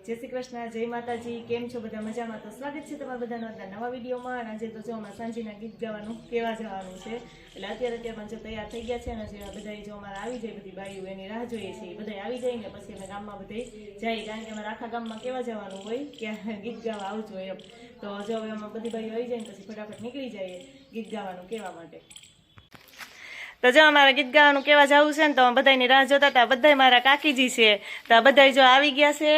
જય શ્રી કૃષ્ણ, જય માતાજી. કેમ છો બધા? મજામાં? તો સ્વાગત છે તમારા બધાનો આજના નવા વિડીયોમાં. અને આજે તો જો અમારે સાંજીના ગીત ગાવાનું કેવા જવાનું છે, એટલે અત્યારમાં જો તૈયાર થઈ ગયા છે. અને જે બધા જો અમારે આવી જાય, બધી બાઈઓ એની રાહ જોઈએ છે, બધા આવી જાય ને પછી અમે ગામમાં બધે જઈએ, કારણ કે અમારે આખા ગામમાં કેવા જવાનું હોય કે ગીત ગાવા આવજો એમ. તો જો હવે અમે બધી બાઈઓ આવી જાય ને પછી ફટાફટ નીકળી જઈએ ગીત ગાવાનું કહેવા માટે. તો જો અમારે ગીત ગાવાનું કેવા જવું છે ને, તો બધાની રાહ જોતા હતા. બધા મારા કાકીજી છે, તો બધા જો આવી ગયા છે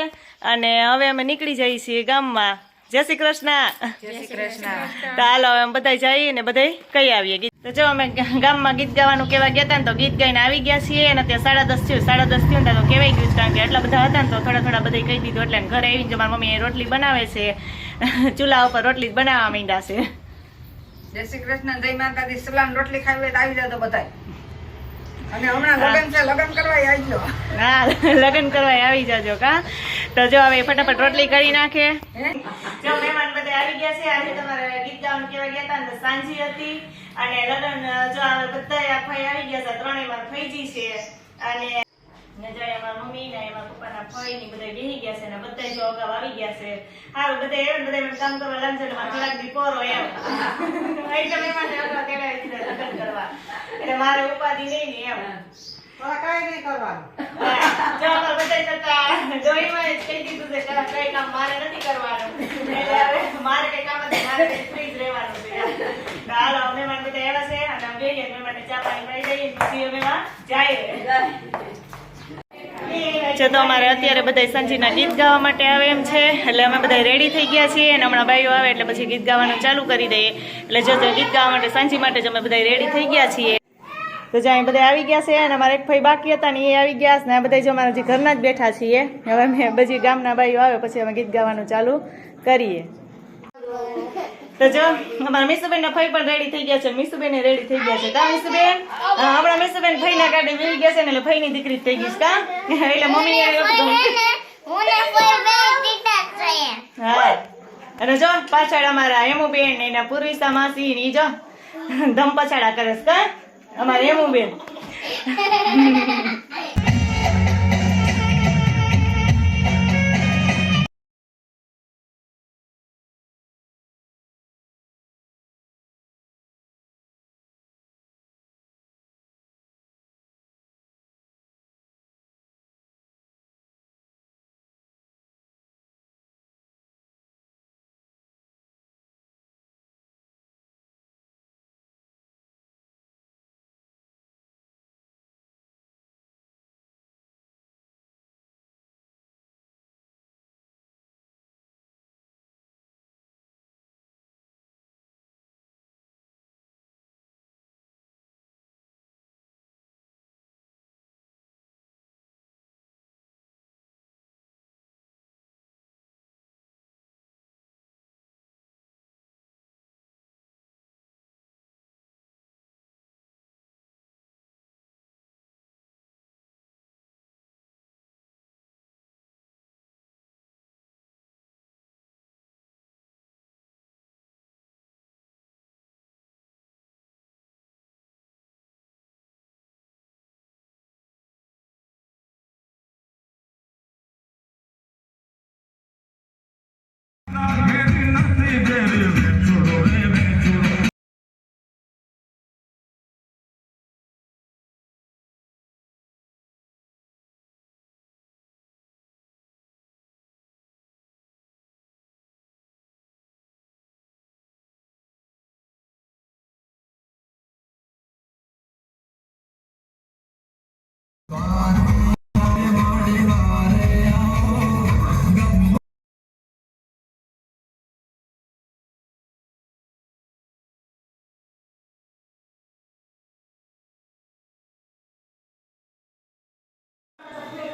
અને હવે અમે નીકળી જઈએ છીએ ગામમાં. જય શ્રી કૃષ્ણ. જય શ્રી કૃષ્ણ. તો હાલો અમે બધા જઈએ ને બધા કઈ આવીએ ગીત. તો જો અમે ગામમાં ગીત ગાવાનું કેવા ગયા હતા ને, તો ગીત ગાઈને આવી ગયા છીએ. અને ત્યાં 10:30 થયું. 10:30 થયું ને તો કહેવાય ગયું, કારણ કે એટલા બધા હતા ને તો થોડા બધા કહી દીધું. એટલે ઘરે આવીને જો મારી મમ્મી રોટલી બનાવે છે, ચૂલા ઉપર રોટલી જ બનાવવા માંડ્યા છે. જય શ્રી કૃષ્ણ, જય માતાજી. સલામ રોટલી ખાવી હોય તો આવી જાવ બધાય. અને હમણાં લગ્ન છે, લગ્ન કરવા આવી જાવ. હા, લગ્ન કરવા આવી જાજો કા. તો જો હવે ફટાફટ રોટલી કરી નાખે. જો મહેમાન બધા આવી ગયા છે. આજે તમારે ગીત ગાવાનું કેવા ગયા હતા ને, તો સાંજી હતી અને લગ્ન જો હવે બધા આખા આવી ગયા છે. ત્રણેય મારા ફઈજી છે અને જો એમાં મમ્મી ને એમાં પપ્પાના ફઈ ની બધા બેહી ગયા છે. અને બધા જો અગાઉ આવી ગયા છે. સારું, બધા એમ બધા મને કામ કરવા લાગજો એટલે મારે થોડાક દી પોરો એમ એટલે મહેમાન અગાઉ તેડાવી દીધા લગ્ન કરવા, એટલે મારે ઉપાધિ નહીં ને એમ. કઈ નહીં કરવાનું. જો અમારે બધા કરતા જોઈમાં જ કહી દીધું છે કે કઈ કામ મારે નથી કરવાનું, એટલે હવે મારે કઈ કામ નથી, મારે ફ્રી જ રહેવાનું છે. તો હાલો મહેમાન બધા આવ્યા છે અને અમે બેહીએ, મહેમાનને ચા પાણી મળી જઈએ પછી અમે જઈએ. જો તો અમારે અત્યારે બધા સાંજીના ગીત ગાવા માટે આવે એમ છે, એટલે અમે બધા રેડી થઈ ગયા છીએ. અને હમણાં બાઈઓ આવે એટલે પછી ગીત ગાવાનું ચાલુ કરી દઈએ. એટલે જો ગીત ગાવા માટે સાંજી માટે જ અમે બધા રેડી થઈ ગયા છીએ. તો જ્યાં બધા આવી ગયા છે અને અમારા એક ભાઈ બાકી હતા ને એ આવી ગયા છે ને આ બધા જો અમારા જે ઘરના જ બેઠા છીએ. હવે અમે બધી ગામના બાઈઓ આવે પછી અમે ગીત ગાવાનું ચાલુ કરીએ. તો જો અમારા મીસુબેન ના ભાઈ પણ રેડી થઈ ગયા છે. મીસુબેન રેડી થઈ ગયા છે કા મીસુબેન? આપણા મીસુબેન ભાઈ ના ગાડી બેસી ગયા છે ને, એટલે ભાઈ ની દીકરી થઈ ગઈ કા, એટલે મમ્મી હા. અને જો પાછળ અમારા હેમુબેન ને એના પૂર્વિસા માસી ની જો ધમ પછાડા કરે છે કા અમારે હેમુબેન.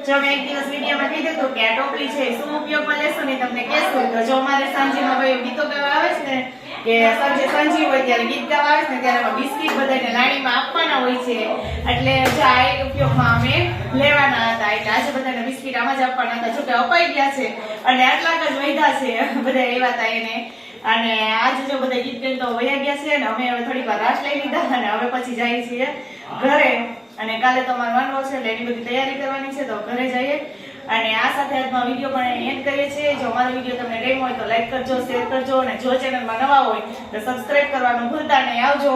જો મેં એક દિવસ વિડીયોમાં કીધું હતું કે આ ટોપલી છે શું ઉપયોગમાં લેશો ને તમને કહેશું. તો જો અમારે સાંજીમાં ભાઈ ગીતો ગાવા આવે છે ને, કે સાંજી હોય ત્યારે ગીત ગાવા આવે છે ને ત્યારે બિસ્કિટ બધાને લાણીમાં આપવાના હોય છે, એટલે જો આ એક ઉપયોગમાં અમે લેવાના હતા. એટલે આજે બધાને બિસ્કિટ આમાં જ આપવાના હતા. જોકે અપાઈ ગયા છે અને આટલાક જ વધ્યા છે બધા એવા હતા એને. અને આજે જો બધા ગીત ગાઈને તો વયા ગયા છે. અને અમે હવે થોડીક વાર રાસ લઈ લીધા અને હવે પછી જઈએ છીએ ઘરે. અને કાલે તો અમારો વાનવો છે એટલે એની બધી તૈયારી કરવાની છે, તો ઘરે જઈએ. અને આ સાથે આજનો વિડીયો પણ એન્ડ કરીએ છીએ. જો અમારો વિડીયો તમને ગમ્યો હોય તો લાઈક કરજો, શેર કરજો અને જો ચેનલમાં નવા હોય તો સબસ્ક્રાઇબ કરવાનું ભૂલતા નહીં. આવજો.